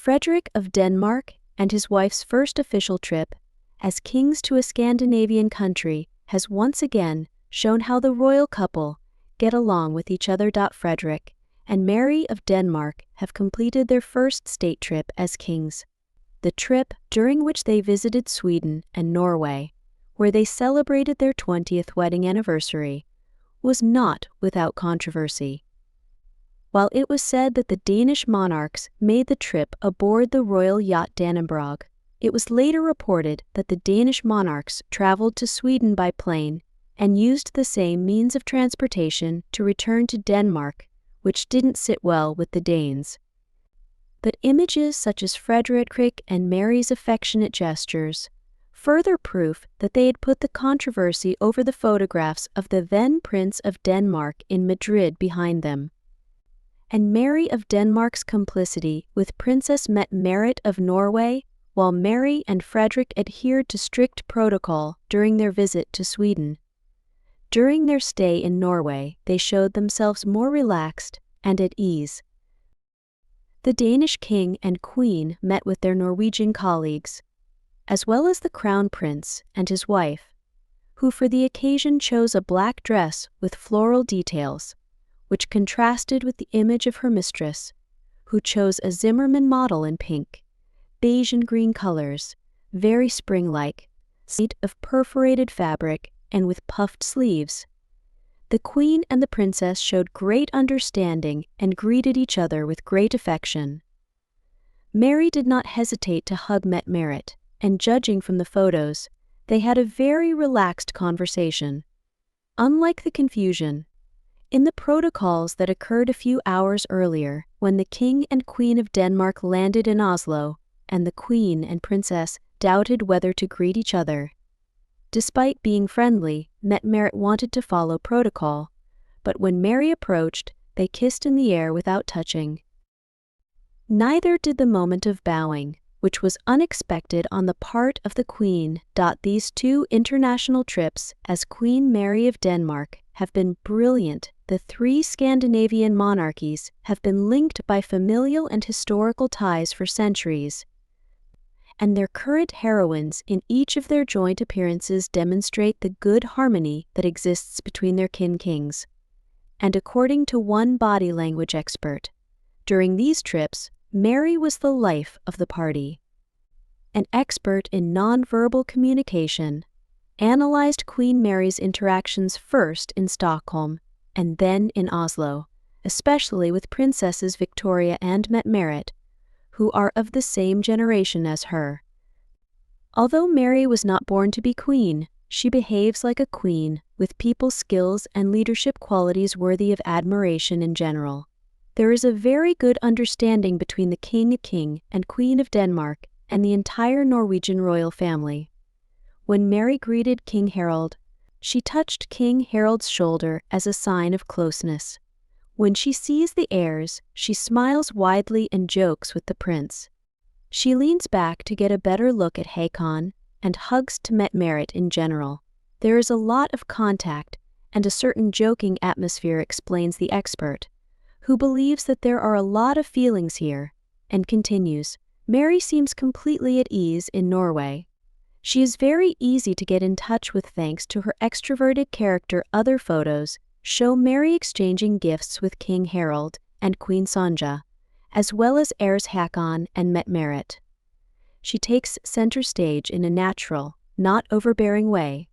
Frederick of Denmark and his wife's first official trip as kings to a Scandinavian country has once again shown how the royal couple get along with each other. Frederick and Mary of Denmark have completed their first state trip as kings. The trip, during which they visited Sweden and Norway, where they celebrated their 20th wedding anniversary, was not without controversy. While it was said that the Danish monarchs made the trip aboard the royal yacht Dannebrog, it was later reported that the Danish monarchs traveled to Sweden by plane and used the same means of transportation to return to Denmark, which didn't sit well with the Danes. But images such as Frederick and Mary's affectionate gestures, further proof that they had put the controversy over the photographs of the then Prince of Denmark in Madrid behind them. And Mary of Denmark's complicity with Princess Mette-Marit of Norway, while Mary and Frederick adhered to strict protocol during their visit to Sweden. During their stay in Norway, they showed themselves more relaxed and at ease. The Danish king and queen met with their Norwegian colleagues, as well as the crown prince and his wife, who for the occasion chose a black dress with floral details, which contrasted with the image of her mistress, who chose a Zimmermann model in pink, beige and green colors, very spring-like, made of perforated fabric and with puffed sleeves. The queen and the princess showed great understanding and greeted each other with great affection. Mary did not hesitate to hug Mette-Marit, and judging from the photos, they had a very relaxed conversation. Unlike the confusion in the protocols that occurred a few hours earlier when the King and Queen of Denmark landed in Oslo, and the Queen and Princess doubted whether to greet each other. Despite being friendly, Mette-Marit wanted to follow protocol, but when Mary approached, they kissed in the air without touching. Neither did the moment of bowing, which was unexpected on the part of the Queen. These two international trips as Queen Mary of Denmark have been brilliant. The three Scandinavian monarchies have been linked by familial and historical ties for centuries, and their current heroines in each of their joint appearances demonstrate the good harmony that exists between their kings. And according to one body language expert, during these trips, Mary was the life of the party. An expert in nonverbal communication analyzed Queen Mary's interactions first in Stockholm and then in Oslo, especially with Princesses Victoria and Mette-Marit, who are of the same generation as her. Although Mary was not born to be queen, she behaves like a queen, with people skills and leadership qualities worthy of admiration in general. There is a very good understanding between the King and Queen of Denmark and the entire Norwegian royal family. When Mary greeted King Harald, she touched King Harald's shoulder as a sign of closeness. When she sees the heirs, she smiles widely and jokes with the prince. She leans back to get a better look at Håkon and hugs to Mette-Marit in general. There is a lot of contact and a certain joking atmosphere, explains the expert, who believes that there are a lot of feelings here, and continues, Mary seems completely at ease in Norway. She is very easy to get in touch with thanks to her extroverted character. Other photos show Mary exchanging gifts with King Harald and Queen Sonja, as well as heirs Håkon and Mette-Marit. She takes center stage in a natural, not overbearing way.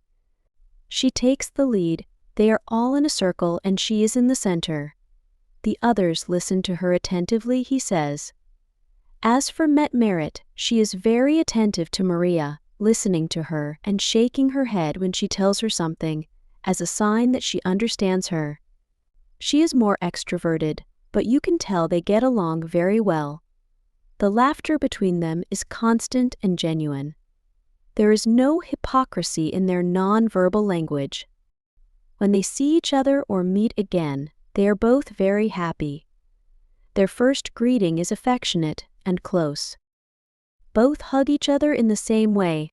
She takes the lead, they are all in a circle and she is in the center. The others listen to her attentively, he says. As for Mette-Marit, she is very attentive to Maria, listening to her and shaking her head when she tells her something, as a sign that she understands her. She is more extroverted, but you can tell they get along very well. The laughter between them is constant and genuine. There is no hypocrisy in their non-verbal language. When they see each other or meet again, they are both very happy. Their first greeting is affectionate and close. Both hug each other in the same way,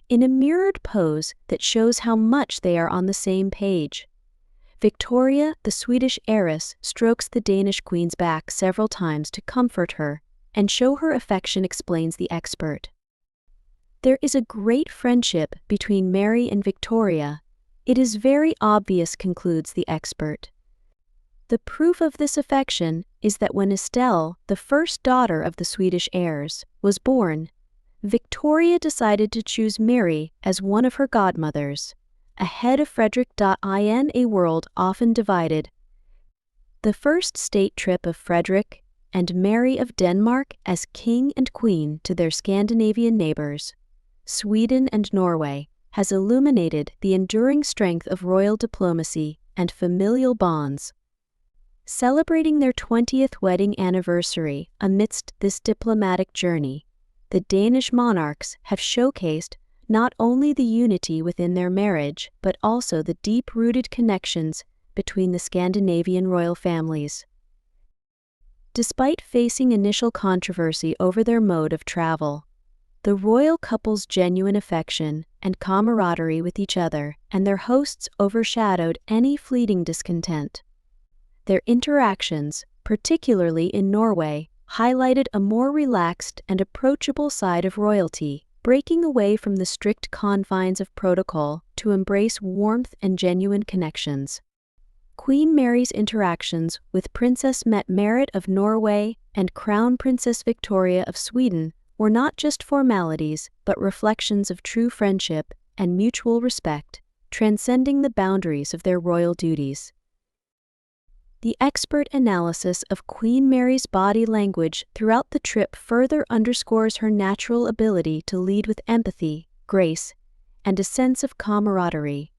in a mirrored pose that shows how much they are on the same page. Victoria, the Swedish heiress, strokes the Danish queen's back several times to comfort her and show her affection, explains the expert. There is a great friendship between Mary and Victoria. It is very obvious, concludes the expert. The proof of this affection is that when Estelle, the first daughter of the Swedish heirs, was born, Victoria decided to choose Mary as one of her godmothers, ahead of Frederick. In a world often divided, the first state trip of Frederick and Mary of Denmark as king and queen to their Scandinavian neighbors, Sweden and Norway, has illuminated the enduring strength of royal diplomacy and familial bonds. Celebrating their 20th wedding anniversary amidst this diplomatic journey, the Danish monarchs have showcased not only the unity within their marriage, but also the deep-rooted connections between the Scandinavian royal families. Despite facing initial controversy over their mode of travel, the royal couple's genuine affection and camaraderie with each other and their hosts overshadowed any fleeting discontent. Their interactions, particularly in Norway, highlighted a more relaxed and approachable side of royalty, breaking away from the strict confines of protocol to embrace warmth and genuine connections. Queen Mary's interactions with Princess Mette-Marit of Norway and Crown Princess Victoria of Sweden were not just formalities, but reflections of true friendship and mutual respect, transcending the boundaries of their royal duties. The expert analysis of Queen Mary's body language throughout the trip further underscores her natural ability to lead with empathy, grace, and a sense of camaraderie.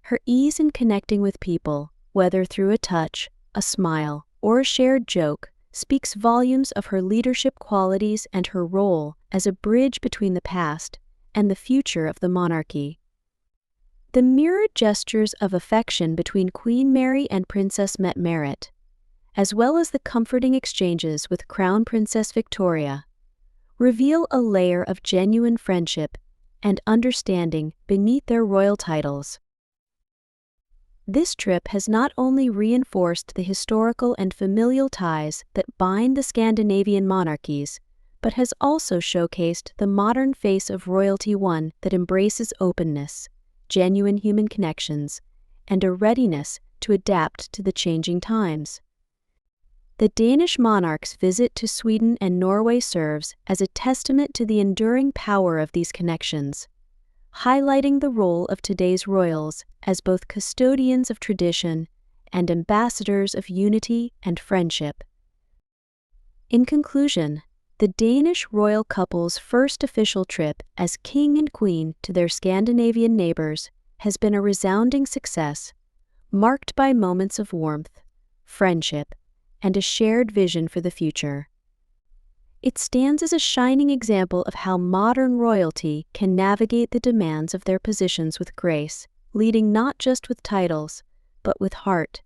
Her ease in connecting with people, whether through a touch, a smile, or a shared joke, speaks volumes of her leadership qualities and her role as a bridge between the past and the future of the monarchy. The mirrored gestures of affection between Queen Mary and Princess Mette-Marit, as well as the comforting exchanges with Crown Princess Victoria, reveal a layer of genuine friendship and understanding beneath their royal titles. This trip has not only reinforced the historical and familial ties that bind the Scandinavian monarchies, but has also showcased the modern face of royalty, one that embraces openness, genuine human connections, and a readiness to adapt to the changing times. The Danish monarch's visit to Sweden and Norway serves as a testament to the enduring power of these connections, highlighting the role of today's royals as both custodians of tradition and ambassadors of unity and friendship. In conclusion, the Danish royal couple's first official trip as king and queen to their Scandinavian neighbors has been a resounding success, marked by moments of warmth, friendship, and a shared vision for the future. It stands as a shining example of how modern royalty can navigate the demands of their positions with grace, leading not just with titles, but with heart,